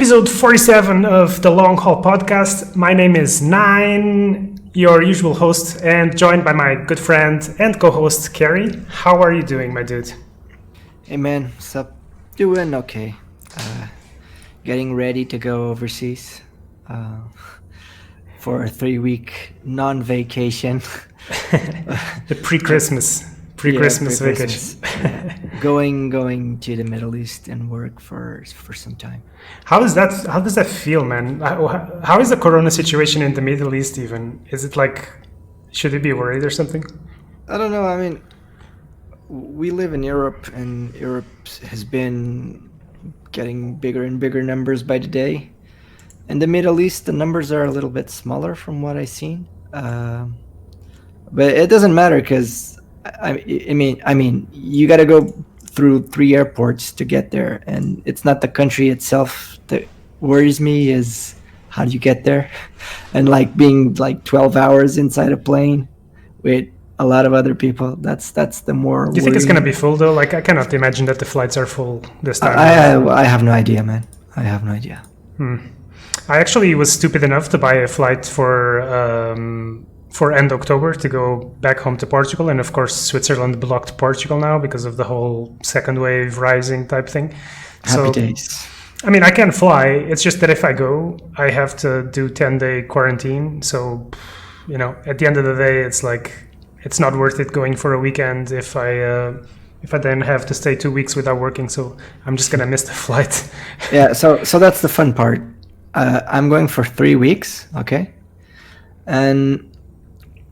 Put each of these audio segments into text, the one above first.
episode 47 of the Long Haul Podcast. My name is Nine, your usual host, and joined by my good friend and co-host, Kerry. How are you doing, my dude? Hey man, what's up? Doing okay. Getting ready to go overseas for a 3-week non-vacation. The pre-Christmas vacation. Going to the Middle East and work for some time. How does that feel, man? How is the corona situation in the Middle East even? Is it like, should we be worried or something? I don't know. I mean, we live in Europe, and Europe has been getting bigger and bigger numbers by the day. In the Middle East, the numbers are a little bit smaller from what I've seen. But it doesn't matter because I mean, you got to go through 3 airports to get there, and it's not the country itself that worries me. Is how do you get there, and like being like 12 hours inside a plane with a lot of other people. That's the more. Do you think it's gonna be full though? Like I cannot imagine that the flights are full this time. I have no idea, man. I have no idea. I actually was stupid enough to buy a flight for end October to go back home to Portugal, and of course Switzerland blocked Portugal now because of the whole second wave rising type thing. Happy days. I mean, I can fly. It's just that if I go, I have to do 10-day quarantine. So, you know, at the end of the day, it's like it's not worth it going for a weekend if I then have to stay 2 weeks without working. So I'm just gonna miss the flight. Yeah. So that's the fun part. I'm going for 3 weeks. Okay, and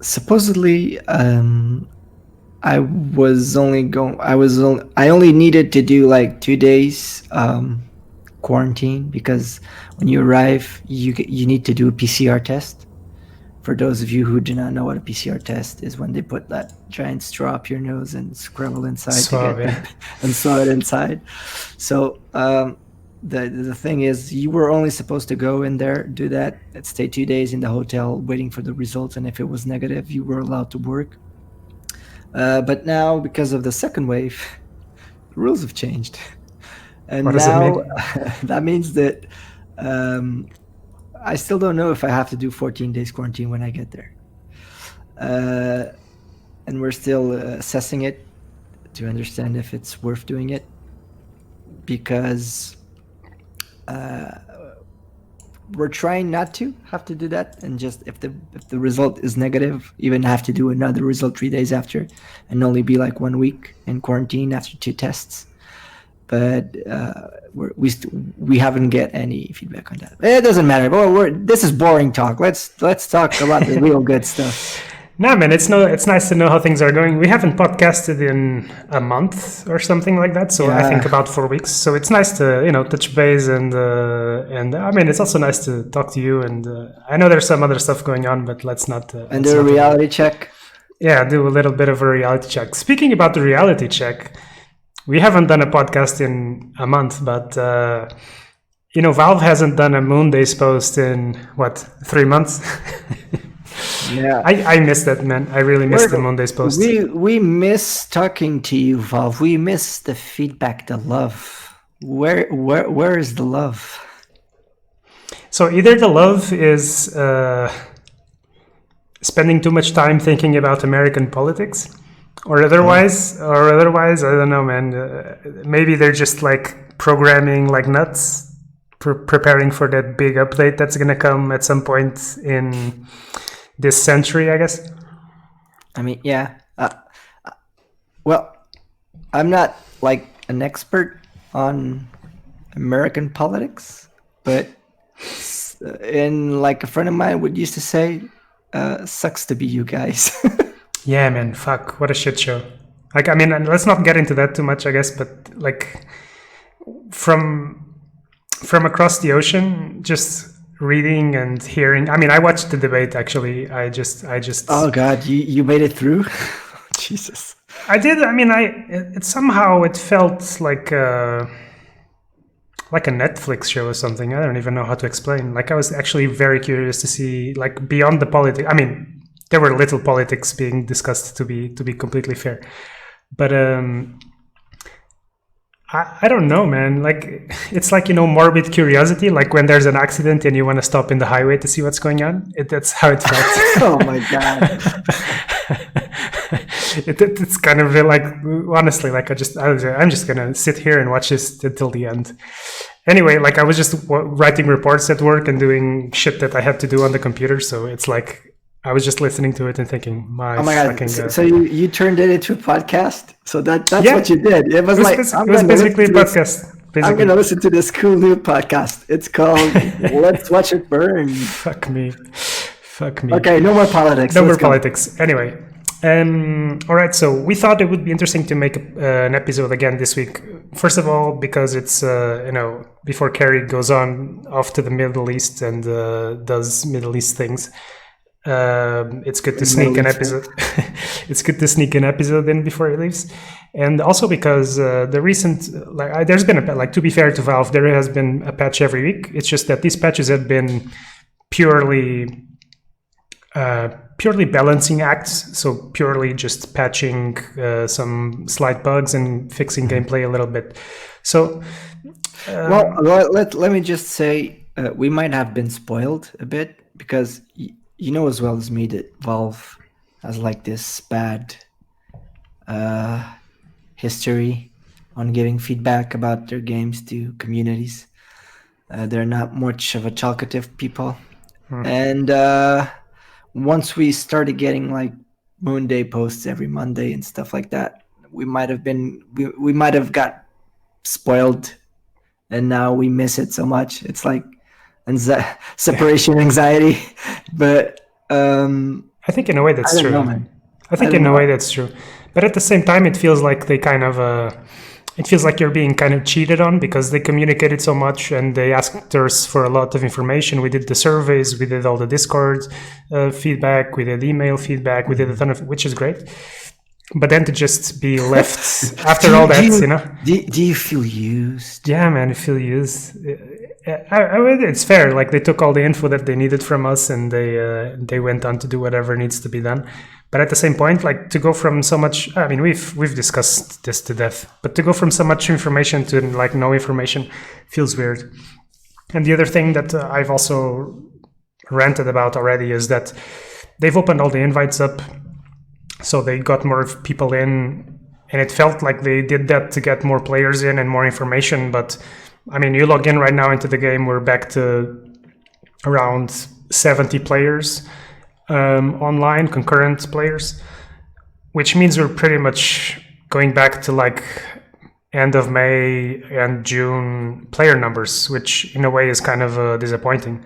supposedly I only needed to do like 2 days quarantine, because when you arrive you need to do a PCR test. For those of you who do not know what a PCR test is, when they put that giant straw up your nose and scrabble inside and saw it inside. So the thing is, you were only supposed to go in there, do that, and stay 2 days in the hotel waiting for the results, and if it was negative, you were allowed to work. But now, because of the second wave, the rules have changed. And what does now it mean? that means that I still don't know if I have to do 14 days quarantine when I get there. And we're still assessing it to understand if it's worth doing it, because we're trying not to have to do that, and just if the result is negative, even have to do another result 3 days after, and only be like 1 week in quarantine after 2 tests. But we haven't get any feedback on that. It doesn't matter. But this is boring talk. Let's talk about the real good stuff. No, man, it's nice to know how things are going. We haven't podcasted in a month or something like that, so I think about 4 weeks. So it's nice to, you know, touch base, and I mean, it's also nice to talk to you. And I know there's some other stuff going on, but let's not. And do a reality check. Yeah, do a little bit of a reality check. Speaking about the reality check, we haven't done a podcast in a month, but you know, Valve hasn't done a Moondays post in 3 months. Yeah, I missed that, man. I really missed the Mondays post. We miss talking to you, Valve. We miss the feedback, the love. Where is the love? So either the love is spending too much time thinking about American politics, or otherwise, I don't know, man. Maybe they're just like programming like nuts, preparing for that big update that's gonna come at some point in this century, I guess. I mean, yeah. Well, I'm not like an expert on American politics, but in like a friend of mine would used to say, sucks to be you guys. Yeah, man, fuck, what a shit show. Like, I mean, and let's not get into that too much, I guess, but like from across the ocean, just reading and hearing. I mean, I watched the debate, actually. I just Oh God, you made it through? Jesus. I did. I mean, it somehow it felt like a Netflix show or something. I don't even know how to explain. Like, I was actually very curious to see, like, beyond the politics. I mean, there were little politics being discussed, to be completely fair, but I don't know, man. Like, it's like, morbid curiosity. Like when there's an accident and you want to stop in the highway to see what's going on. That's how it felt. Oh my god. It's kind of like, honestly, like I'm just gonna sit here and watch this until the end. Anyway, like I was just writing reports at work and doing shit that I had to do on the computer. So it's like I was just listening to it and thinking, oh my god! So you turned it into a podcast. So that's what you did. It was basically a podcast. I'm gonna listen to this cool new podcast. It's called "Let's Watch It Burn." Fuck me. Okay, no more politics. No more politics. Anyway, all right. So we thought it would be interesting to make an episode again this week. First of all, because it's before Carrie goes off to the Middle East and does Middle East things. It's good to sneak an episode. It's good to sneak an episode in before he leaves, and also because the recent there's been to be fair to Valve, there has been a patch every week. It's just that these patches have been purely balancing acts, so purely just patching some slight bugs and fixing gameplay a little bit. So, let me just say we might have been spoiled a bit because. You know as well as me that Valve has like this bad history on giving feedback about their games to communities. They're not much of a talkative people. And once we started getting like Moon Day posts every Monday and stuff like that, we might have got spoiled, and now we miss it so much. It's like separation anxiety, but I think in a way that's true. I think in a way that's true, but at the same time, it feels like they kind of it feels like you're being kind of cheated on because they communicated so much and they asked us for a lot of information. We did the surveys, we did all the Discord feedback, we did email feedback, we did a ton of, which is great. But then to just be left after all that, Do you feel used? Yeah, man, I feel used. It's fair. Like they took all the info that they needed from us, and they went on to do whatever needs to be done. But at the same point, like to go from so much, I mean, we've discussed this to death. But to go from so much information to like no information feels weird. And the other thing that I've also ranted about already is that they've opened all the invites up, so they got more people in, and it felt like they did that to get more players in and more information. But I mean, you log in right now into the game, we're back to around 70 players online, concurrent players, which means we're pretty much going back to like end of May and June player numbers, which in a way is kind of disappointing.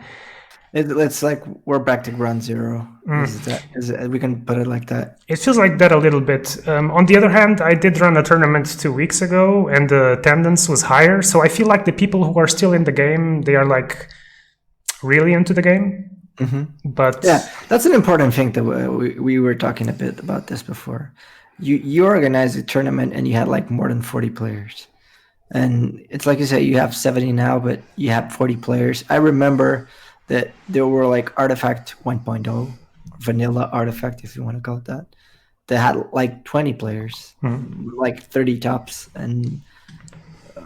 It's like we're back to ground zero. We can put it like that. It feels like that a little bit. On the other hand, I did run a tournament 2 weeks ago and the attendance was higher. So I feel like the people who are still in the game, they are like really into the game. Mm-hmm. But yeah, that's an important thing that we were talking a bit about this before. You organized a tournament and you had like more than 40 players. And it's like you say, you have 70 now, but you have 40 players. I remember that there were like Artifact 1.0, vanilla Artifact, if you want to call it that, that had like 20 players, like 30 tops. And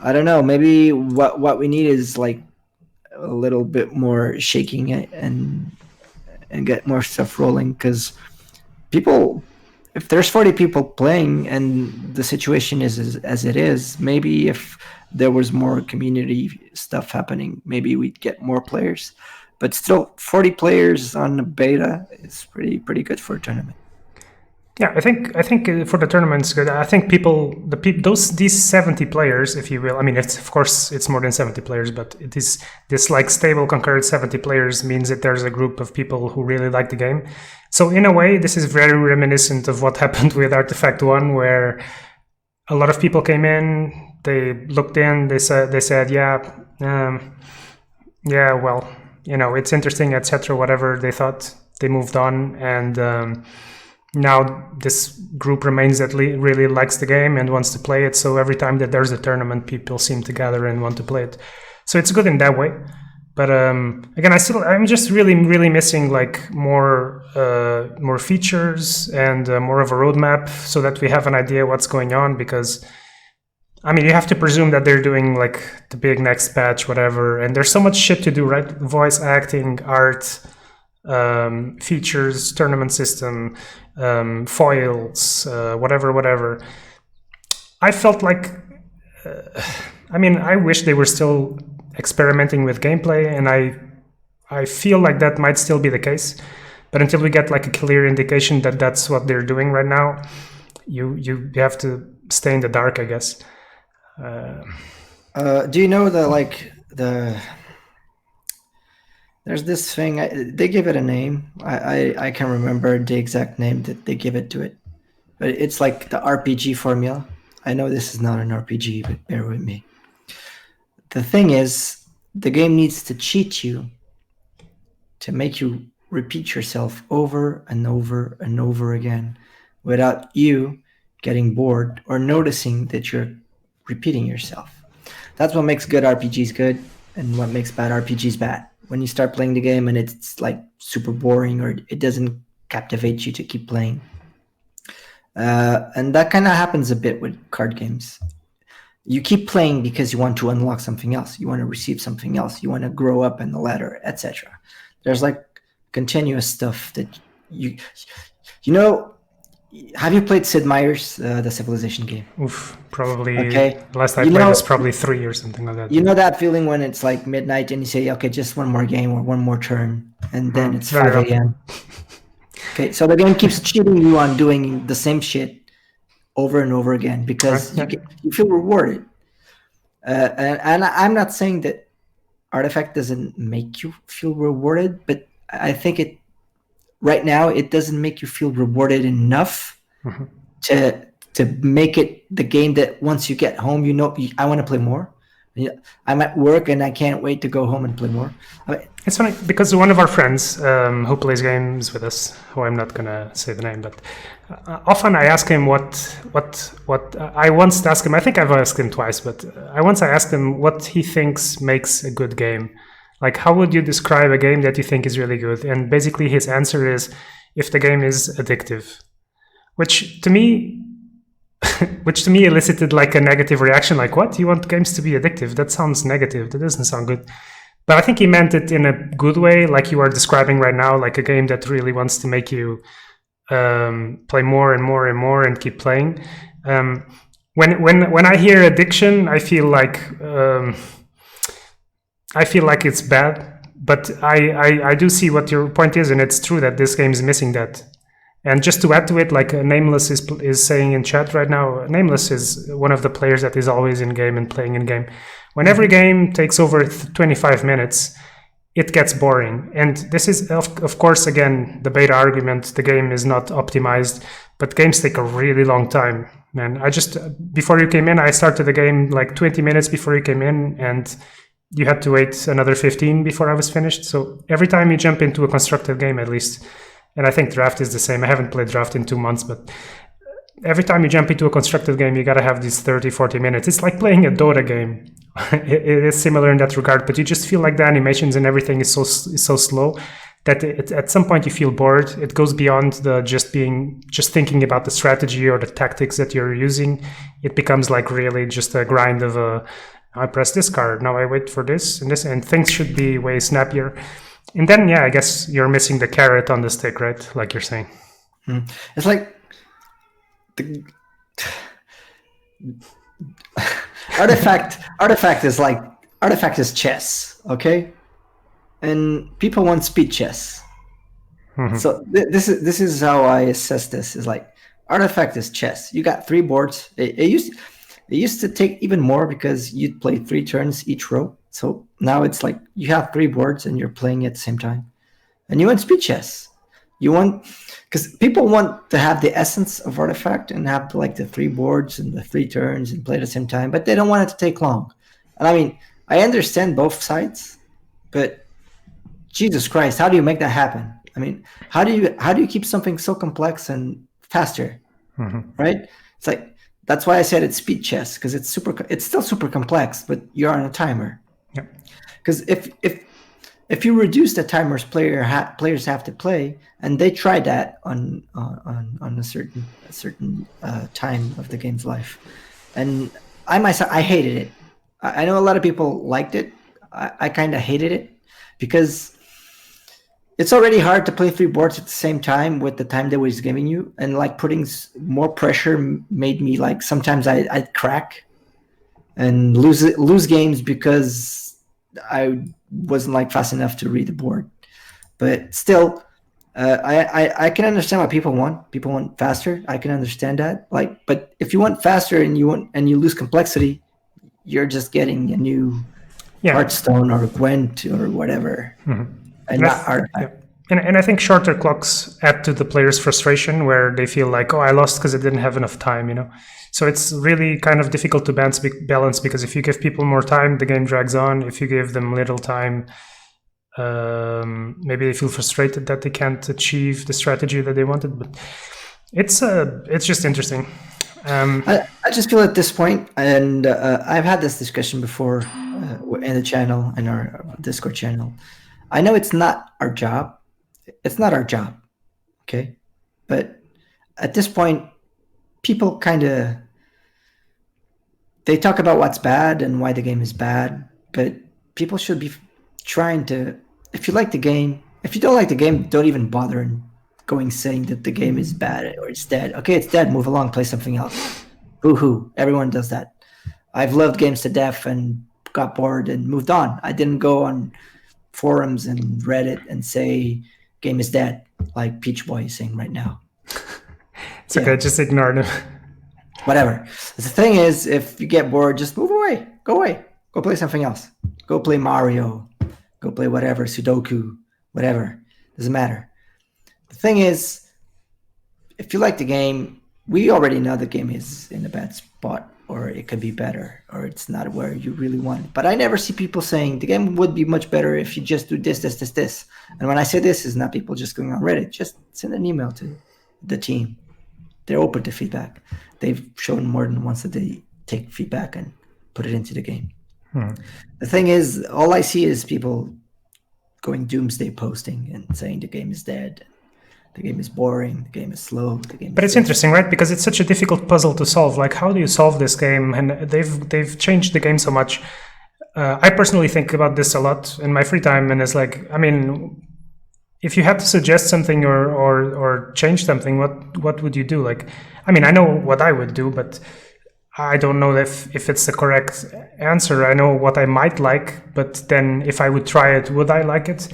I don't know, maybe what we need is like a little bit more shaking it and get more stuff rolling, because people, if there's 40 people playing and the situation is as it is, maybe if there was more community stuff happening, maybe we'd get more players. But still, 40 players on the beta is pretty good for a tournament. Yeah, I think for the tournament's good. I think these 70 players, if you will. I mean, of course it's more than 70 players, but it is this like stable concurrent 70 players means that there's a group of people who really like the game. So in a way, this is very reminiscent of what happened with Artifact 1, where a lot of people came in, they looked in, they said, yeah, well, it's interesting, etc. Whatever they thought, they moved on, and now this group remains that really likes the game and wants to play it. So every time that there's a tournament, people seem to gather and want to play it. So it's good in that way. But again, I'm just really missing like more features and more of a roadmap so that we have an idea what's going on. Because I mean, you have to presume that they're doing like the big next patch, whatever. And there's so much shit to do, right? Voice acting, art, features, tournament system, foils, whatever. I felt like, I mean, I wish they were still experimenting with gameplay, and I feel like that might still be the case. But until we get like a clear indication that that's what they're doing right now, you have to stay in the dark, I guess. Do you know there's this thing, they give it a name. I can't remember the exact name that they give it to it, but it's like the RPG formula. I know this is not an RPG, but bear with me. The thing is, the game needs to cheat you to make you repeat yourself over and over and over again without you getting bored or noticing that you're repeating yourself. That's what makes good RPGs good and what makes bad RPGs bad. When you start playing the game and it's like super boring or it doesn't captivate you to keep playing. And that kind of happens a bit with card games. You keep playing because you want to unlock something else. You want to receive something else. You want to grow up in the ladder, etc. There's like continuous stuff that you know. Have you played Sid Meier's the Civilization game? Oof, probably. Okay. Last I played was probably 3 or something like that. You know that feeling when it's like midnight and you say, okay, just one more game or one more turn, and then it's 5 a.m. Okay, so the game keeps cheating you on doing the same shit over and over again because you feel rewarded. And I'm not saying that Artifact doesn't make you feel rewarded, but I think right now it doesn't make you feel rewarded enough to make it the game that once you get home, I want to play more. I'm at work and I can't wait to go home and play more. It's funny because one of our friends who plays games with us, who I'm not gonna say the name, but often I ask him what I once asked him. I think I've asked him twice, but I asked him what he thinks makes a good game. Like, how would you describe a game that you think is really good? And basically, his answer is if the game is addictive, which to me elicited like a negative reaction. Like, what? You want games to be addictive? That sounds negative. That doesn't sound good. But I think he meant it in a good way, like you are describing right now, like a game that really wants to make you play more and more and more and keep playing. When I hear addiction, I feel like it's bad. But I do see what your point is, and it's true that this game is missing that. And just to add to it, like Nameless is saying in chat right now, Nameless is one of the players that is always in game and playing in game. When every game takes over 25 minutes, it gets boring. And this is, of course, again, the beta argument. The game is not optimized, but games take a really long time, man. Before you came in, I started the game like 20 minutes before you came in, and you had to wait another 15 before I was finished. So every time you jump into a constructed game, at least, and I think Draft is the same. I haven't played Draft in 2 months, but every time you jump into a constructed game, you got to have these 30, 40 minutes. It's like playing a Dota game. It is similar in that regard, but you just feel like the animations and everything is so slow that at some point you feel bored. It goes beyond the just thinking about the strategy or the tactics that you're using. It becomes like really just a grind of I press this card, now I wait for this, and things should be way snappier. And then, I guess you're missing the carrot on the stick, right? Like you're saying. It's like Artifact is chess, okay? And people want speed chess. So this is how I assess this. Is like Artifact is chess. You got 3 boards. It used to take even more because you'd play 3 turns each row. So now it's like you have 3 boards and you're playing at the same time. And you want speed chess. Because people want to have the essence of Artifact and have like the 3 boards and the 3 turns and play at the same time, but they don't want it to take long. And I mean, I understand both sides, but Jesus Christ, how do you make that happen? I mean, how do you keep something so complex and faster, right? It's like, that's why I said it's speed chess, because it's still super complex, but you're on a timer. Because if you reduce the timers players have to play, and they try that on a certain time of the game's life, and I hated it. I know a lot of people liked it. I kind of hated it because it's already hard to play 3 boards at the same time with the time they was giving you, and like putting more pressure made me like sometimes I'd crack and lose games because I wasn't like fast enough to read the board. But still, I can understand why people want faster. I can understand that. Like, but if you want faster and you lose complexity, you're just getting a new Hearthstone or Gwent or whatever, and not Artifact. And I think shorter clocks add to the player's frustration, where they feel like, oh, I lost because I didn't have enough time, So it's really kind of difficult to balance, because if you give people more time, the game drags on. If you give them little time, maybe they feel frustrated that they can't achieve the strategy that they wanted. But it's just interesting. I just feel at this point, and I've had this discussion before in the channel, in our Discord channel. I know it's not our job. It's not our job, okay? But at this point, people they talk about what's bad and why the game is bad, but people should be trying to, if you like the game, if you don't like the game, don't even bother going saying that the game is bad or it's dead. Okay, it's dead, move along, play something else. Boo-hoo, everyone does that. I've loved games to death and got bored and moved on. I didn't go on forums and Reddit and say game is dead, like Peach Boy is saying right now. It's okay, just ignore them. Whatever. The thing is, if you get bored, just move away. Go away. Go play something else. Go play Mario. Go play whatever, Sudoku, whatever. Doesn't matter. The thing is, if you like the game, we already know the game is in a bad spot, or it could be better, or it's not where you really want it. But I never see people saying the game would be much better if you just do this, this, this, this. And when I say this, it's not people just going on Reddit. Just send an email to the team. They're open to feedback. They've shown more than once that they take feedback and put it into the game. The thing is, all I see is people going doomsday posting and saying the game is dead. The game is boring. The game is slow. But it's interesting, right? Because it's such a difficult puzzle to solve. Like, how do you solve this game? And they've changed the game so much. I personally think about this a lot in my free time, and it's like, I mean, if you had to suggest something or change something, what would you do? Like, I mean, I know what I would do, but I don't know if it's the correct answer. I know what I might like, but then if I would try it, would I like it?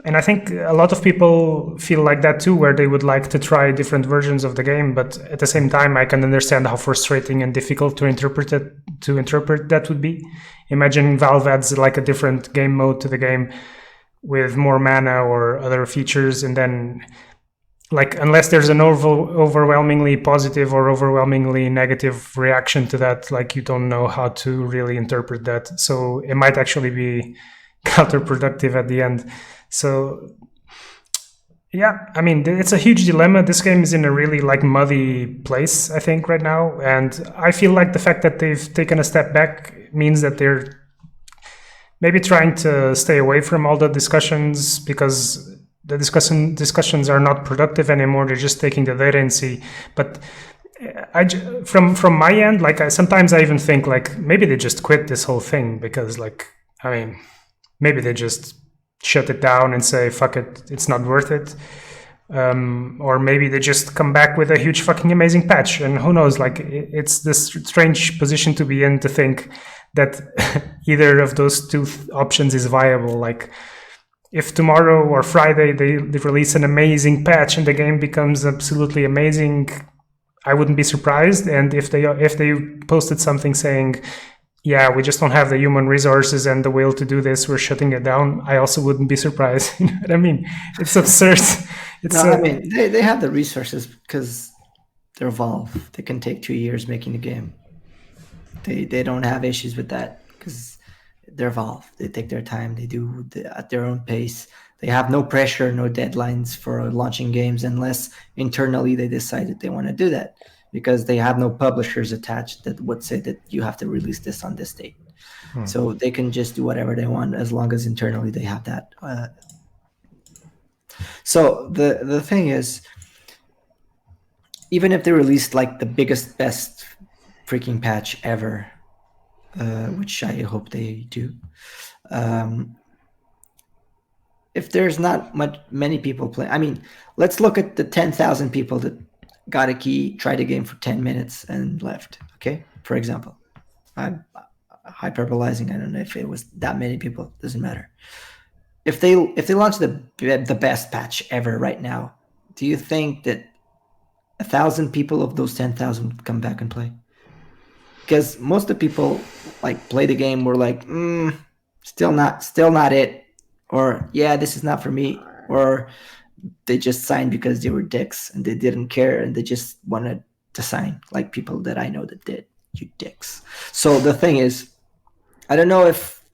And I think a lot of people feel like that too, where they would like to try different versions of the game, but at the same time, I can understand how frustrating and difficult to interpret that would be. Imagine Valve adds like a different game mode to the game with more mana or other features, and then like, unless there's an overwhelmingly positive or overwhelmingly negative reaction to that, like, you don't know how to really interpret that. So it might actually be counterproductive at the end. So yeah, I mean, it's a huge dilemma. This game is in a really like muddy place, I think, right now. And I feel like the fact that they've taken a step back means that they're maybe trying to stay away from all the discussions, because the discussions are not productive anymore. They're just taking the data and see. But from my end, like, sometimes I even think like maybe they just quit this whole thing, because like, I mean, maybe they just shut it down and say, fuck it, it's not worth it. Or maybe they just come back with a huge fucking amazing patch, and who knows, like, it's this strange position to be in, to think that either of those two options is viable. Like, if tomorrow or Friday they release an amazing patch and the game becomes absolutely amazing, I wouldn't be surprised. And if they posted something saying, yeah, we just don't have the human resources and the will to do this, we're shutting it down, I also wouldn't be surprised. You know what I mean? It's absurd. I mean, they have the resources because they're Valve. They can take 2 years making the game. They don't have issues with that because they're Valve. They take their time. They do at their own pace. They have no pressure, no deadlines for launching games, unless internally they decide that they want to do that, because they have no publishers attached that would say that you have to release this on this date. So they can just do whatever they want as long as internally they have that. So the thing is, even if they released like the biggest, best freaking patch ever, which I hope they do. If there's not many people playing, I mean, let's look at the 10,000 people that got a key, tried a game for 10 minutes and left. Okay, for example, I'm hyperbolizing. I don't know if it was that many people. Doesn't matter. If they launch the best patch ever right now, do you think that 1,000 people of those 10,000 would come back and play? Because most of the people like play the game were like, still not it, or yeah, this is not for me, or they just signed because they were dicks and they didn't care and they just wanted to sign, like people that I know that did. You dicks. So the thing is, I don't know if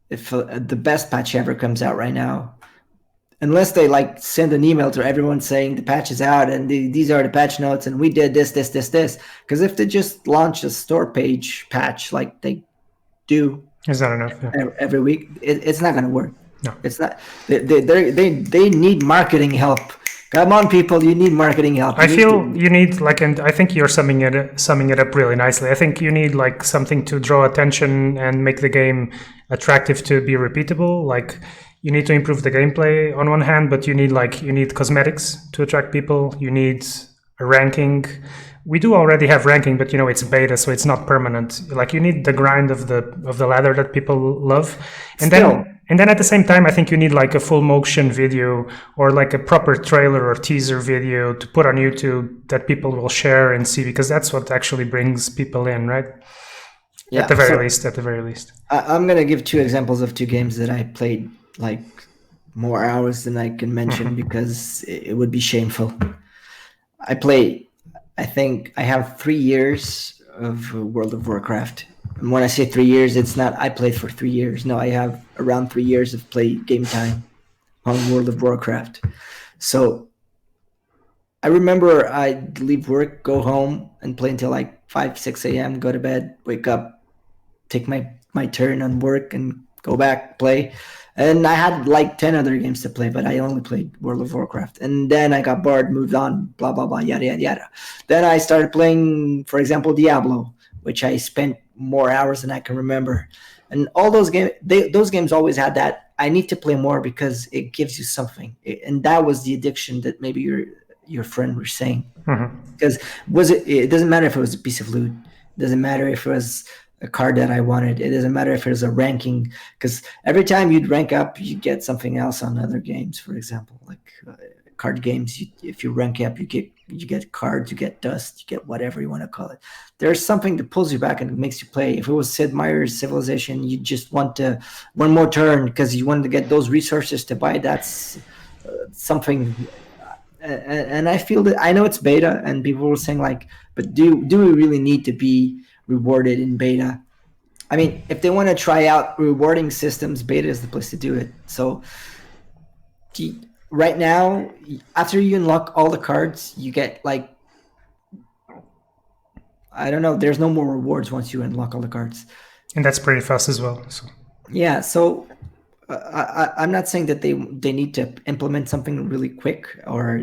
the best patch ever comes out right now, unless they like send an email to everyone saying the patch is out and these are the patch notes and we did this. Because if they just launch a store page patch like they do, Is that enough? Yeah. every week, it's not going to work. No. It's not. They need marketing help. Come on, people, you need marketing help. I feel you need like, and I think you're summing it up really nicely. I think you need like something to draw attention and make the game attractive to be repeatable. Like you need to improve the gameplay on one hand, but you need cosmetics to attract people. You need a ranking. We do already have ranking, but it's beta, so it's not permanent. Like you need the grind of the ladder that people love, and then at the same time, I think you need like a full motion video or like a proper trailer or teaser video to put on YouTube that people will share and see, because that's what actually brings people in, right? Yeah, at the very least. I'm gonna give 2 examples of 2 games that I played like more hours than I can mention because it would be shameful. I think I have 3 years of World of Warcraft. And when I say 3 years, it's not I played for 3 years. No, I have around 3 years of play game time on World of Warcraft. So I remember I'd leave work, go home, and play until like 5, 6 a.m., go to bed, wake up, take my turn on work, and go back, play. And I had like 10 other games to play, but I only played World of Warcraft. And then I got bored, moved on, blah, blah, blah, yada, yada, yada. Then I started playing, for example, Diablo, which I spent more hours than I can remember. And all those games always had that, I need to play more because it gives you something. And that was the addiction that maybe your friend was saying. Because it doesn't matter if it was a piece of loot. It doesn't matter if it was a card that I wanted. It doesn't matter if there's a ranking, because every time you'd rank up, you get something else on other games. For example, like card games, if you rank up, you get cards, you get dust, you get whatever you want to call it. There's something that pulls you back and makes you play. If it was Sid Meier's Civilization, you just want to one more turn because you wanted to get those resources to buy that something. And I feel that, I know it's beta, and people were saying like, but do we really need to be rewarded in beta? I mean, if they want to try out rewarding systems, beta is the place to do it. So right now, after you unlock all the cards, you get like, I don't know, there's no more rewards once you unlock all the cards. And that's pretty fast as well. So. Yeah, so I'm not saying that they need to implement something really quick, or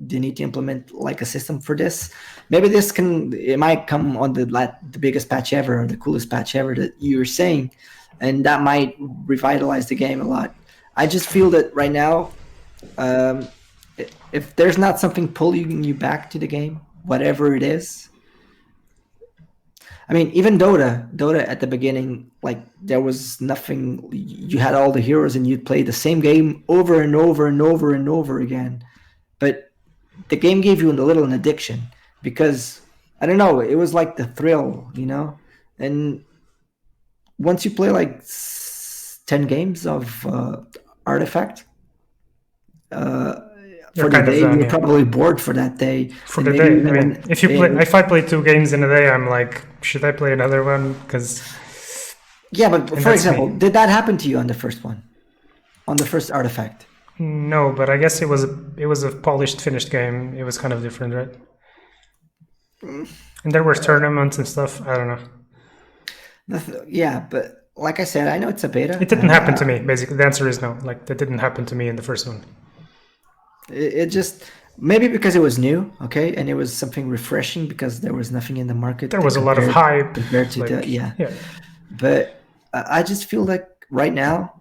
they need to implement like a system for this. Maybe it might come on the biggest patch ever, or the coolest patch ever that you're saying, and that might revitalize the game a lot. I just feel that right now, if there's not something pulling you back to the game, whatever it is. I mean, even Dota at the beginning, like there was nothing. You had all the heroes and you'd play the same game over and over and over and over again. But the game gave you a little an addiction because, I don't know, it was like the thrill, And once you play like 10 games of Artifact, for the day, you're probably bored for that day. For the day, I mean, if I play 2 games in a day, I'm like, should I play another one? Because yeah, but for example, did that happen to you on the first one, on the first Artifact? No, but I guess it was a polished, finished game. It was kind of different, right? And there were tournaments and stuff. I don't know. Yeah, but like I said, I know it's a beta. It didn't happen to me. Basically, the answer is no. Like that didn't happen to me in the first one. It just, maybe because it was new, okay, and it was something refreshing because there was nothing in the market. There was a lot of hype compared to like, yeah. yeah. But I just feel like right now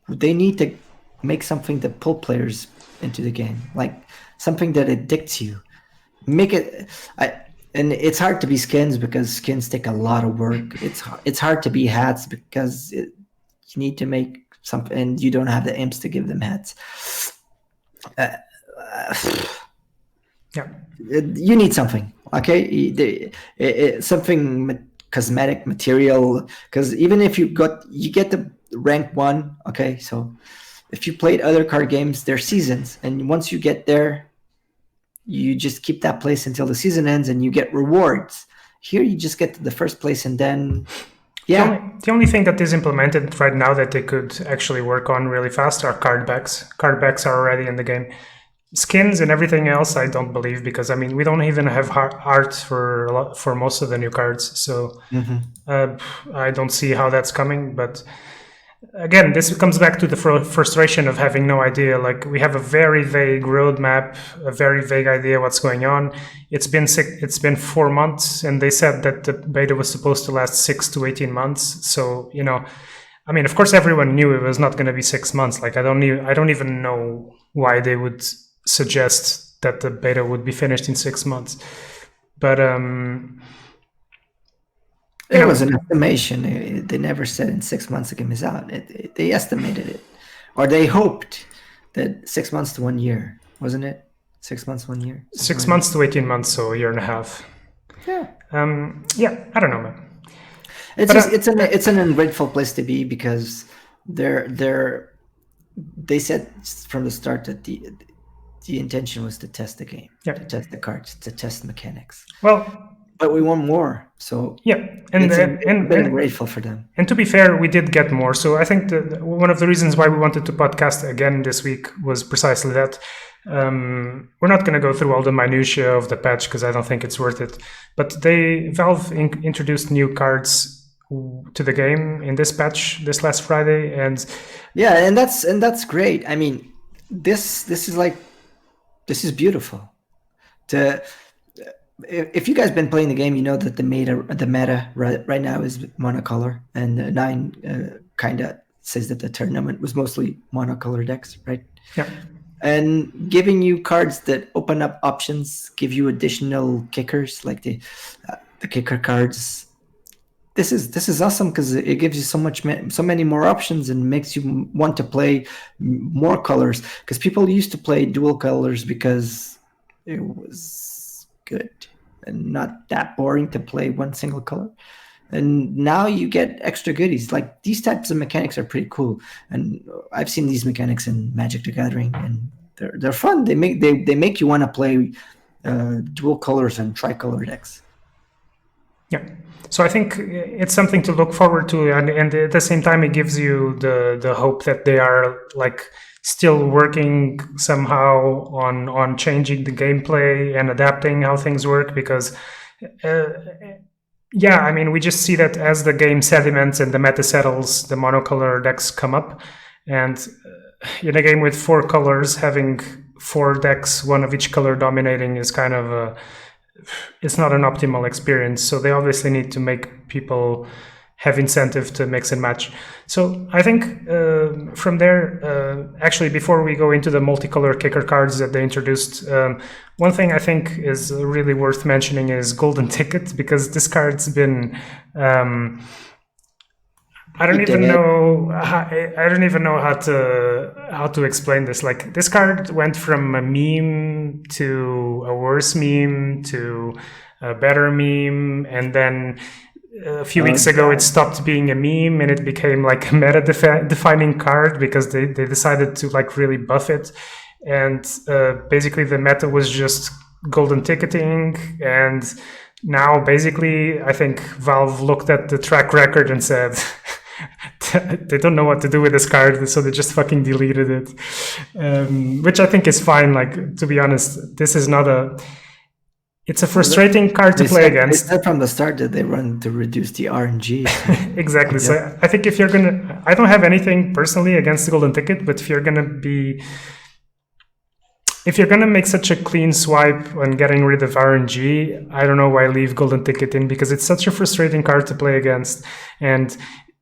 they need to make something that pull players into the game, like something that addicts you. Make it. And it's hard to be skins because skins take a lot of work. It's hard to be hats because you need to make something, and you don't have the imps to give them hats. Yeah. You need something, okay? Something cosmetic material, because even if you get the rank 1, okay, so if you played other card games, they're seasons, and once you get there, you just keep that place until the season ends and you get rewards. Here you just get to the first place and then The only thing that is implemented right now that they could actually work on really fast are card backs. Card backs are already in the game. Skins and everything else, I don't believe, because I mean we don't even have art for most of the new cards, so I don't see how that's coming. But again, this comes back to the frustration of having no idea. Like we have a very vague roadmap, a very vague idea what's going on. It's been 4 months, and they said that the beta was supposed to last 6 to 18 months. So I mean, of course, everyone knew it was not going to be 6 months. Like I don't even know why they would suggest that the beta would be finished in 6 months. But it was an estimation. They never said in 6 months the game is out. They estimated it, or they hoped that 6 months to 1 year, wasn't it? 6 months, 1 year. 6 months to 18 months, so a year and a half. Yeah. I don't know, man. It's an ungrateful place to be because they said from the start that the intention was to test the game, to test the cards, to test mechanics. Well, but we want more, so and grateful for them. And to be fair, we did get more. So I think one of the reasons why we wanted to podcast again this week was precisely that. We're not going to go through all the minutiae of the patch because I don't think it's worth it. But Valve introduced new cards to the game in this patch this last Friday, and that's great. I mean, this is beautiful. If you guys been playing the game, you know that the meta right now is monocolor, and 9 kind of says that the tournament was mostly monocolor decks, right? Yeah. And giving you cards that open up options, give you additional kickers like the kicker cards. This is awesome because it gives you so many more options and makes you want to play more colors. Because people used to play dual colors because it was good and not that boring to play one single color. And now you get extra goodies. Like these types of mechanics are pretty cool, and I've seen these mechanics in Magic the Gathering, and they're fun. They make you want to play dual colors and tricolor decks. Yeah, so I think it's something to look forward to, and at the same time, it gives you the hope that they are like still working somehow on changing the gameplay and adapting how things work, because. I mean, we just see that as the game sediments and the meta settles, the monocolor decks come up. And in a game with 4 colors, having 4 decks, one of each color dominating is kind of it's not an optimal experience. So they obviously need to make people have incentive to mix and match. So I think from there, actually, before we go into the multicolor kicker cards that they introduced, one thing I think is really worth mentioning is Golden Ticket, because this card's been I don't even know how to explain this. Like, this card went from a meme to a worse meme to a better meme, and then a few weeks ago it stopped being a meme and it became like a meta defining card because they decided to like really buff it. And basically the meta was just golden ticketing, and now basically I think Valve looked at the track record and said they don't know what to do with this card, so they just fucking deleted it, which I think is fine. Like, to be honest, this is not it's a frustrating card to play against. They said from the start that they run to reduce the RNG. Exactly. So I think if you're gonna, I don't have anything personally against the golden ticket, but if you're gonna be if you're gonna make such a clean swipe on getting rid of RNG, I don't know why leave Golden Ticket in, because it's such a frustrating card to play against. And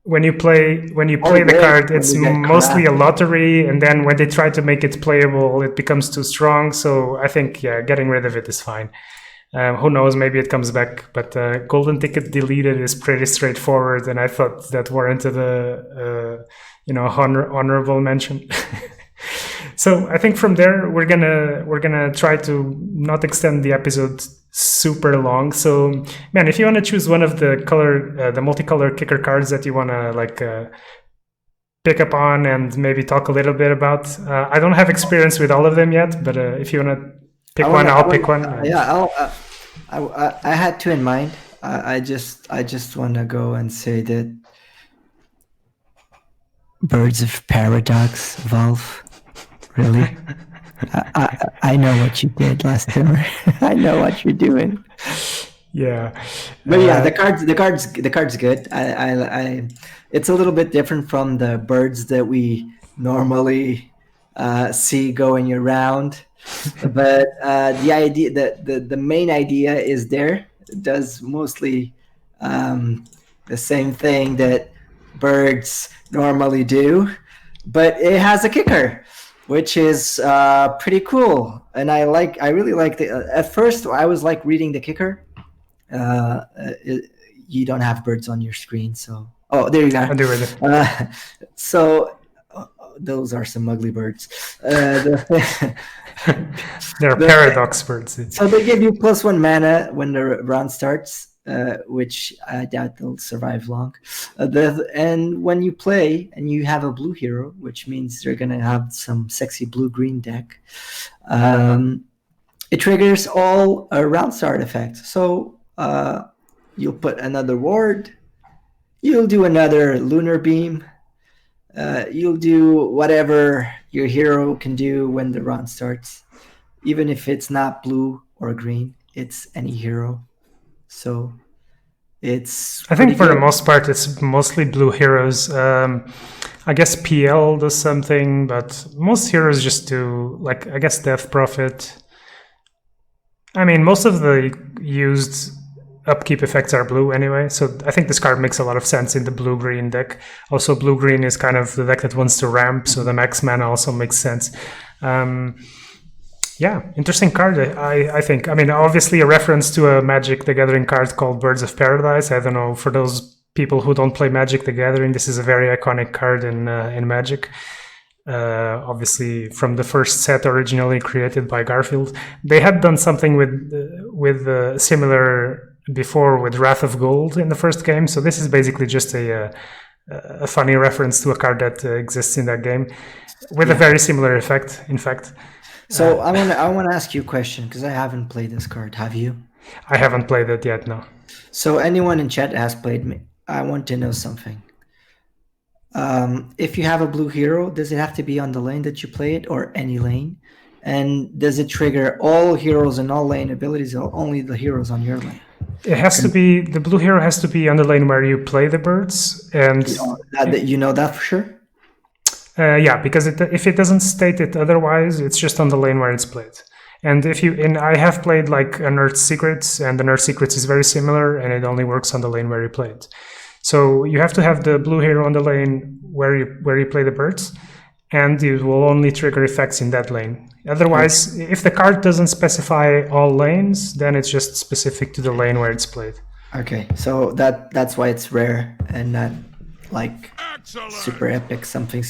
when you play the card, it's mostly a lottery, and then when they try to make it playable, it becomes too strong. So I think getting rid of it is fine. Who knows? Maybe it comes back. But Golden Ticket deleted is pretty straightforward, and I thought that warranted a honorable mention. So I think from there we're gonna try to not extend the episode super long. So man, if you want to choose one of the multicolor kicker cards that you want to pick up on and maybe talk a little bit about, I don't have experience with all of them yet, but if you want to pick one, I'll pick one. I had two in mind. I just want to go and say that Birds of Paradox, Valve. Really? I know what you did last summer. I know what you're doing. Yeah. But yeah, the card's good. I it's a little bit different from the birds that we normally see going around. But the idea the main idea is there. It does mostly the same thing that birds normally do, but it has a kicker, which is pretty cool. And I really like at first I was like reading the kicker. You don't have birds on your screen, so there you go. I do with it. So those are some ugly birds. They're paradox birds. So they give you +1 mana when the round starts, which I doubt they'll survive long. And when you play and you have a blue hero, which means they're going to have some sexy blue-green deck, it triggers all round start effects. So you'll put another ward, you'll do another lunar beam, you'll do whatever your hero can do when the round starts. Even if it's not blue or green, it's any hero. So I think for the most part, it's mostly blue heroes. I guess PL does something, but most heroes just do, like, I guess Death Prophet. I mean, most of the used upkeep effects are blue anyway, so I think this card makes a lot of sense in the blue-green deck. Also, blue-green is kind of the deck that wants to ramp, so the max mana also makes sense. Yeah, interesting card, I think. I mean, obviously a reference to a Magic the Gathering card called Birds of Paradise. I don't know, for those people who don't play Magic the Gathering, this is a very iconic card in Magic. Obviously from the first set originally created by Garfield. They had done something with similar before with Wrath of Gold in the first game, so this is basically just a funny reference to a card that exists in that game with a very similar effect, in fact. So I want to ask you a question, because I haven't played this card. Have you? I haven't played it yet, no. So anyone in chat has played me. I want to know something. If you have a blue hero, does it have to be on the lane that you play it, or any lane? And does it trigger all heroes and all lane abilities, or only the heroes on your lane? It has to be, the blue hero has to be on the lane where you play the birds. And you know that for sure? Yeah, because if it doesn't state it otherwise, it's just on the lane where it's played. And I have played like Unearthed Secrets, and Unearthed Secrets is very similar, and it only works on the lane where you play it. So you have to have the blue hero on the lane where you play the birds, and it will only trigger effects in that lane. Otherwise, if the card doesn't specify all lanes, then it's just specific to the lane where it's played. Okay, so that's why it's rare and not like super epic something.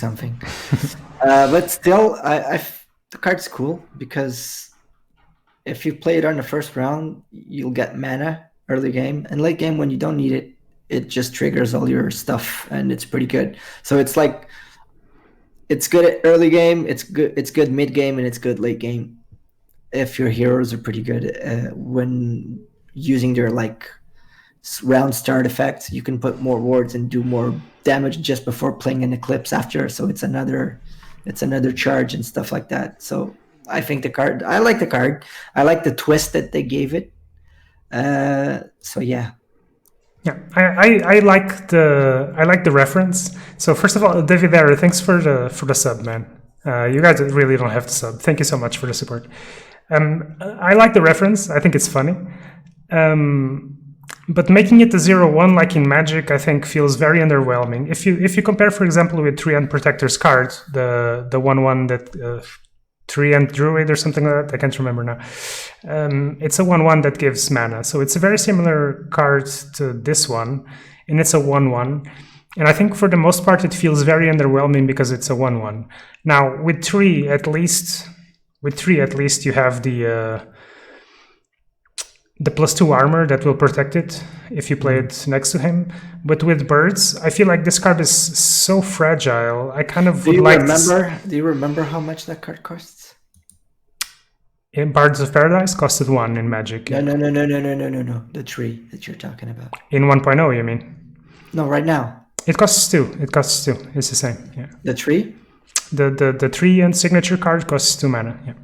But still, the card's cool, because if you play it on the first round, you'll get mana early game, and late game when you don't need it, it just triggers all your stuff, and it's pretty good. So it's like, it's good at early game, it's good mid game, and it's good late game if your heroes are pretty good when using their like round start effect. You can put more wards and do more damage just before playing an eclipse after, so it's another charge and stuff like that. So I think I like the card. I like the twist that they gave it. So yeah. Yeah, I like the reference. So first of all, David Error, thanks for the sub, man. You guys really don't have to sub. Thank you so much for the support. I like the reference. I think it's funny. But making it a 0-1 like in Magic, I think feels very underwhelming. If you compare, for example, with Treant Protector's card, the 1-1 that Treant Druid or something like that, I can't remember now. It's a 1-1 that gives mana. So it's a very similar card to this one, and it's a 1-1. And I think for the most part, it feels very underwhelming because it's a 1-1. Now, with 3 at least, you have the +2 armor that will protect it if you play it next to him. But with birds, I feel like this card is so fragile. I kind of would like to... Do you remember how much that card costs? In Bards of Paradise, costed 1 in Magic. No. The tree that you're talking about. In 1.0, you mean? No, right now. It costs 2. It's the same. Yeah. The tree? The 3 and signature card costs 2 mana. Yeah.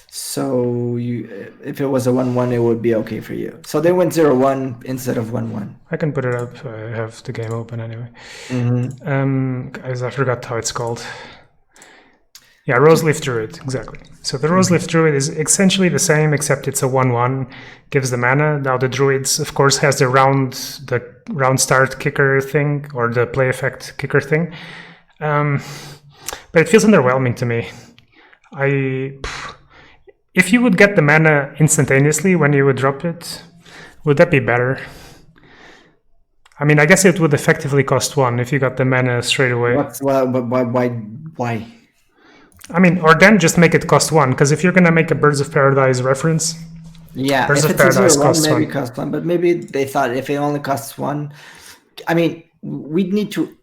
So if it was a 1-1, it would be okay for you. So they went 0-1 instead of 1-1. I can put it up. I have the game open anyway. Guys, I forgot how it's called. Yeah, Roseleaf Druid, exactly. So the Roseleaf Druid is essentially the same, except it's a 1-1, gives the mana. Now the Druids, of course, has the round start kicker thing, or the play effect kicker thing. But it feels underwhelming to me. If you would get the mana instantaneously when you would drop it, would that be better? I mean, I guess it would effectively cost 1 if you got the mana straight away. Why? I mean, or then just make it cost 1, because if you're going to make a Birds of Paradise reference, yeah, Birds if of it's Paradise 0-1, costs maybe 1. cost 1, but maybe they thought if it only costs 1, I mean, we'd need to...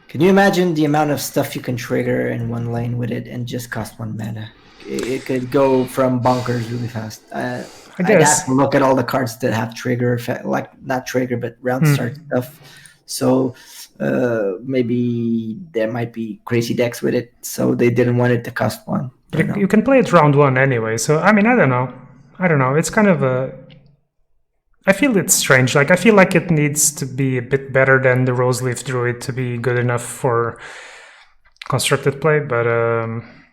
Can you imagine the amount of stuff you can trigger in one lane with it and just cost 1 mana? It could go from bonkers really fast. I I'd guess. have to look at all the cards that have trigger effect, like not trigger, but round start stuff. So maybe there might be crazy decks with it, so they didn't want it to cost 1. You can play it round 1 anyway. So I mean, I don't know. It's kind of I feel it's strange. Like I feel like it needs to be a bit better than the Roseleaf Druid to be good enough for constructed play, but.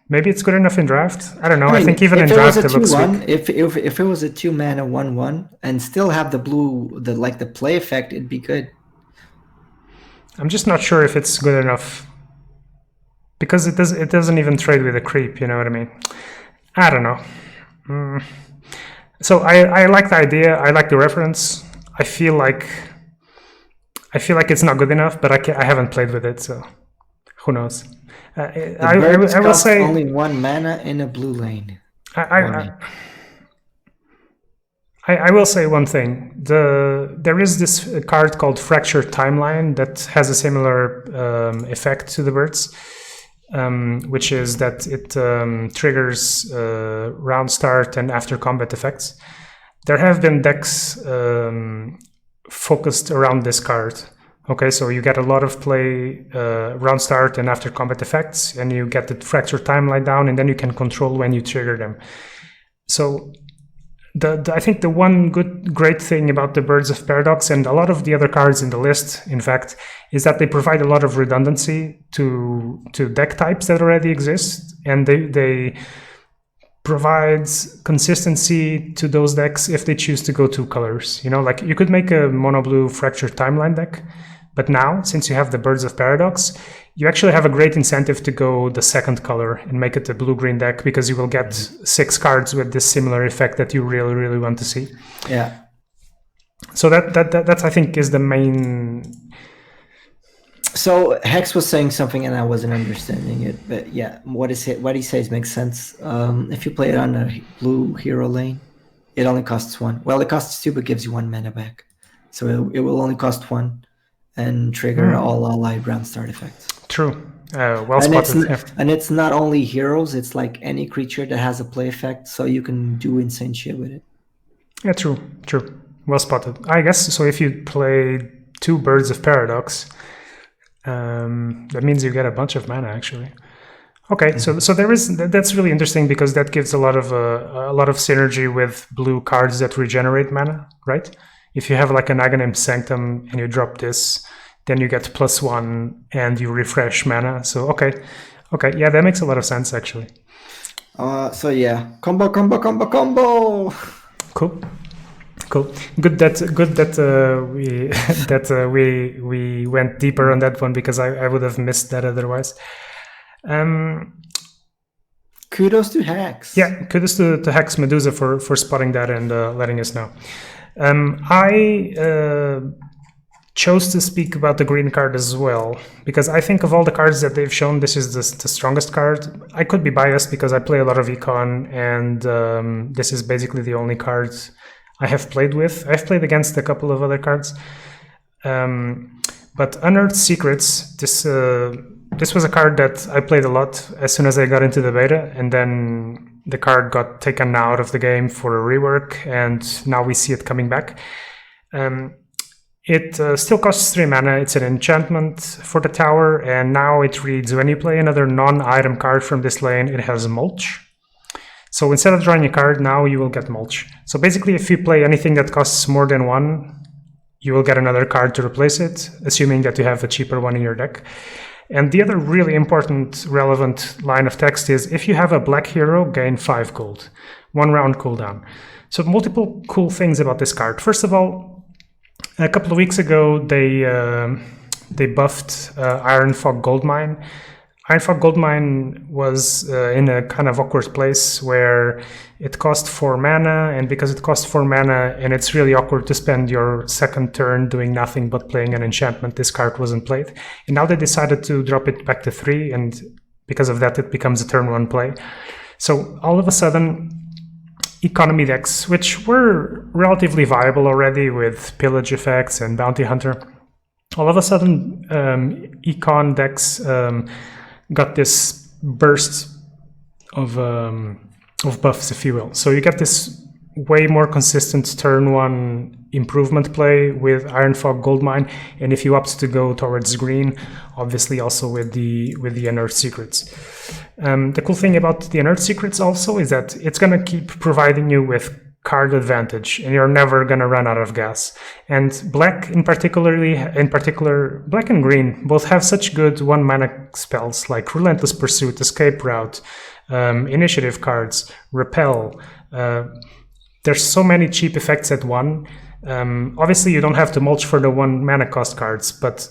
Maybe it's good enough in draft. I don't know. I think even in draft it looks weak. If it was a 2 mana 1-1 and still have the blue, the play effect, it'd be good. I'm just not sure if it's good enough because it doesn't even trade with a creep. You know what I mean? I don't know. So I like the idea. I like the reference. I feel like it's not good enough, but I haven't played with it, so who knows. I will say only 1 mana in a blue lane. I will say one thing. There is this card called Fractured Timeline that has a similar effect to the birds, which is that it triggers round start and after combat effects. There have been decks focused around this card. Okay, so you get a lot of play round start and after combat effects, and you get the Fractured Timeline down, and then you can control when you trigger them. So I think the one great thing about the Birds of Paradox and a lot of the other cards in the list, in fact, is that they provide a lot of redundancy to deck types that already exist, and they provide consistency to those decks if they choose to go 2 colors. You know, like you could make a mono blue Fractured Timeline deck, but now, since you have the Birds of Paradox, you actually have a great incentive to go the second color and make it a blue-green deck, because you will get 6 cards with this similar effect that you really, really want to see. Yeah. So that I think is the main... So Hex was saying something and I wasn't understanding it, but yeah, what he says makes sense. If you play it on a blue hero lane, it only costs 1. Well, it costs 2, but gives you 1 mana back. So it will only cost 1 and trigger all allied round start effects. True. Well spotted. And it's not only heroes, it's like any creature that has a play effect, so you can do insane shit with it. Yeah, true. Well spotted. I guess, so if you play 2 Birds of Paradox, that means you get a bunch of mana, actually. Okay, so that's really interesting, because that gives a lot of synergy with blue cards that regenerate mana, right? If you have like an Aghanim Sanctum and you drop this, then you get +1 and you refresh mana. So okay, Okay, yeah, that makes a lot of sense actually. So yeah, combo. Cool. Good that we we went deeper on that one, because I would have missed that otherwise. Kudos to Hex. Yeah, kudos to Hex Medusa for spotting that and letting us know. I chose to speak about the green card as well, because I think of all the cards that they've shown, this is the strongest card. I could be biased because I play a lot of Econ, and this is basically the only card I have played with. I've played against a couple of other cards. But Unearthed Secrets, this was a card that I played a lot as soon as I got into the beta, and then the card got taken out of the game for a rework, and now we see it coming back. It still costs 3 mana. It's an enchantment for the tower, and now it reads, when you play another non-item card from this lane, it has Mulch. So instead of drawing a card, now you will get Mulch. So basically, if you play anything that costs more than 1, you will get another card to replace it, assuming that you have a cheaper one in your deck. And the other really important, relevant line of text is, if you have a black hero, gain 5 gold. 1 round cooldown. So multiple cool things about this card. First of all, a couple of weeks ago, they buffed Ironfog Goldmine. Ironfog Goldmine was in a kind of awkward place where it cost 4 mana, and because it cost 4 mana and it's really awkward to spend your second turn doing nothing but playing an enchantment, this card wasn't played. And now they decided to drop it back to 3, and because of that it becomes a turn 1 play. So all of a sudden, economy decks, which were relatively viable already with Pillage effects and Bounty Hunter, all of a sudden econ decks got this burst of buffs, if you will. So you get this way more consistent turn 1 improvement play with Ironfog Goldmine, and if you opt to go towards green, obviously also with the Unearthed Secrets. The cool thing about the Unearthed Secrets also is that it's going to keep providing you with card advantage, and you're never going to run out of gas. And black in particular, black and green both have such good 1 mana spells like Relentless Pursuit, Escape Route, initiative cards, Repel. There's so many cheap effects at 1. Obviously you don't have to mulch for the 1 mana cost cards, but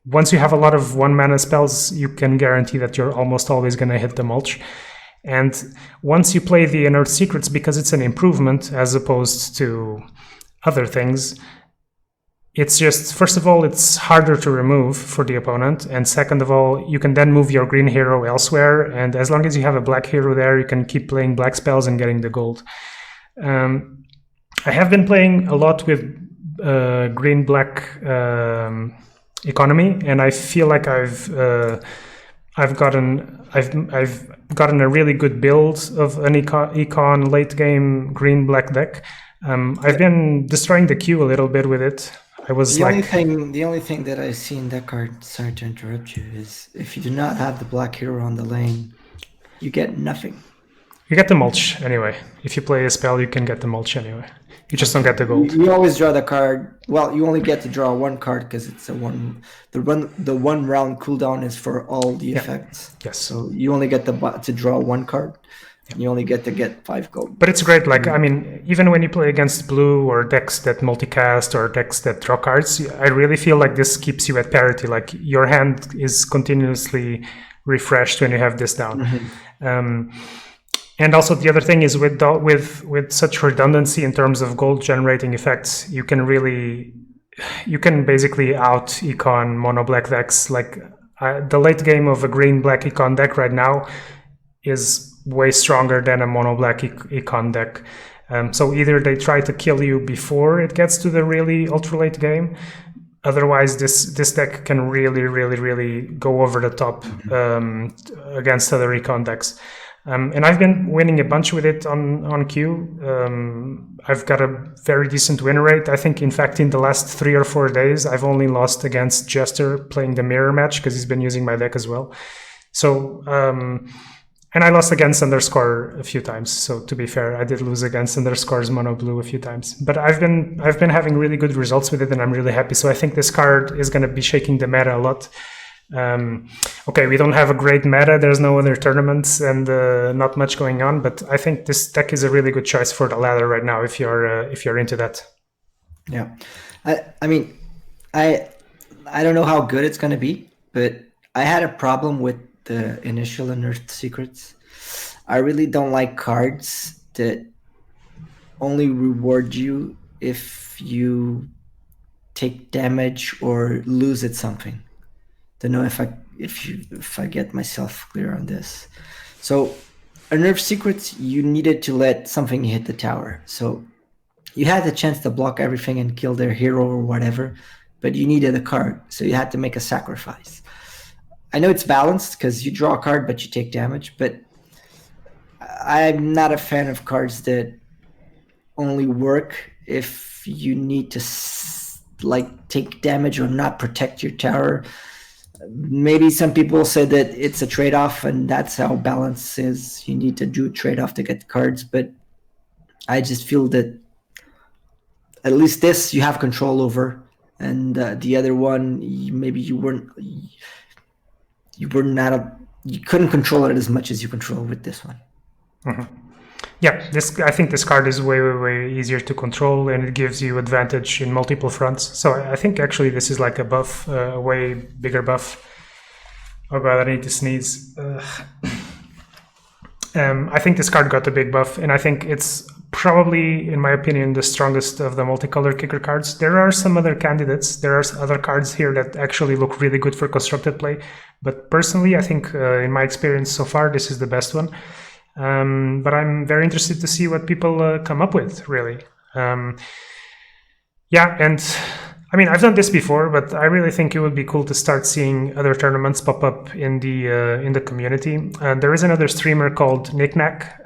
once you have a lot of 1 mana spells, you can guarantee that you're almost always going to hit the mulch. And once you play the Unearthed Secrets, because it's an improvement as opposed to other things, it's just, first of all, it's harder to remove for the opponent, and second of all, you can then move your green hero elsewhere, and as long as you have a black hero there, you can keep playing black spells and getting the gold. I have been playing a lot with green-black economy, and I feel like I've gotten a really good build of an econ late game green-black deck. I've been destroying the queue a little bit with it. I was the only thing that I see in that card, sorry to interrupt you, is if you do not have the black hero on the lane, you get nothing. You get the mulch anyway. If you play a spell, you can get the mulch anyway. You just don't get the gold. You always draw the card. Well, you only get to draw 1 card because it's the 1 round cooldown is for all the effects. Yes. So you only get to draw 1 card. Yeah. You only get to get 5 gold. But it's great. Like, I mean, even when you play against blue or decks that multicast or decks that draw cards, I really feel like this keeps you at parity. Like, your hand is continuously refreshed when you have this down. Mm-hmm. And also the other thing is with such redundancy in terms of gold generating effects, you can basically out econ mono black decks. Like the late game of a green black econ deck right now is way stronger than a mono black econ deck. So either they try to kill you before it gets to the really ultra late game. Otherwise, this deck can really go over the top against other econ decks. And I've been winning a bunch with it on queue. I've got a very decent win rate. I think, in fact, in the last 3 or 4 days, I've only lost against Jester playing the mirror match because he's been using my deck as well. So, and I lost against Underscore a few times. So to be fair, I did lose against Underscore's Mono Blue a few times. But I've been having really good results with it, and I'm really happy. So I think this card is going to be shaking the meta a lot. Okay, we don't have a great meta. There's no other tournaments and not much going on. But I think this deck is a really good choice for the ladder right now if you're into that. Yeah, I mean, I don't know how good it's gonna be, but I had a problem with the initial Unearthed Secrets. I really don't like cards that only reward you if you take damage or lose at something. Don't know if I get myself clear on this. So, Unearthed Secrets, you needed to let something hit the tower. So you had the chance to block everything and kill their hero or whatever, but you needed a card, so you had to make a sacrifice. I know it's balanced because you draw a card but you take damage, but I'm not a fan of cards that only work if you need to take damage or not protect your tower. Maybe some people say that it's a trade-off and that's how balance is. You need to do a trade-off to get cards, but I just feel that at least this you have control over, and the other one maybe you couldn't control it as much as you control with this one. Mm-hmm. Yeah, I think this card is way easier to control, and it gives you advantage in multiple fronts. So I think actually this is like a buff, a way bigger buff. Oh god, I need to sneeze. I think this card got a big buff, and I think it's probably, in my opinion, the strongest of the multicolor kicker cards. There are some other candidates. There are other cards here that actually look really good for constructed play. But personally, I think in my experience so far, this is the best one. But I'm very interested to see what people come up with, really. Yeah, and I mean, I've done this before, but I really think it would be cool to start seeing other tournaments pop up in the community. There is another streamer called Knickknack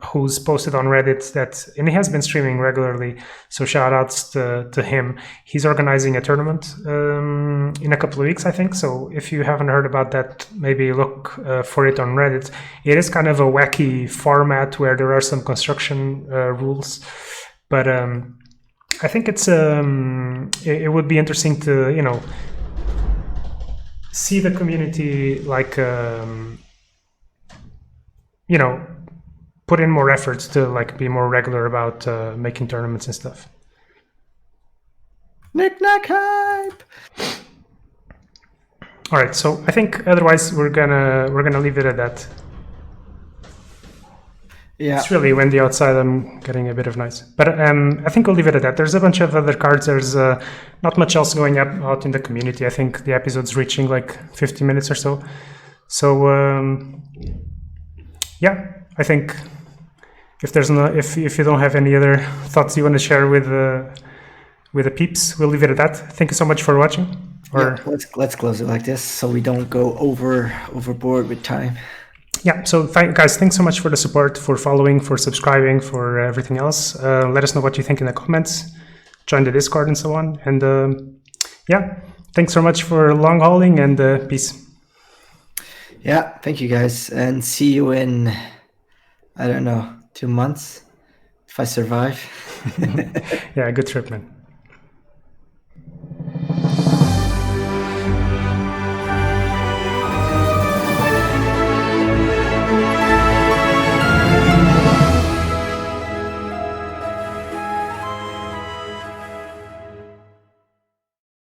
who's posted on Reddit and he has been streaming regularly. So shout outs to him. He's organizing a tournament in a couple of weeks, I think. So if you haven't heard about that, maybe look for it on Reddit. It is kind of a wacky format where there are some construction rules, but I think it would be interesting to see the community put in more efforts to be more regular about making tournaments and stuff. Knick-knack hype. All right, so I think otherwise we're gonna leave it at that. Yeah. It's really windy outside. I'm getting a bit of noise. But I think we'll leave it at that. There's a bunch of other cards. There's not much else going up out in the community. I think the episode's reaching 50 minutes or so. So, yeah, I think if you don't have any other thoughts you want to share with the peeps, we'll leave it at that. Thank you so much for watching. Let's close it like this so we don't go overboard with time. Yeah, so guys, thanks so much for the support, for following, for subscribing, for everything else. Let us know what you think in the comments. Join the Discord and so on. And yeah, thanks so much for long hauling, and peace. Yeah, thank you guys, and see you in, I don't know, 2 months if I survive. Yeah, good trip, man.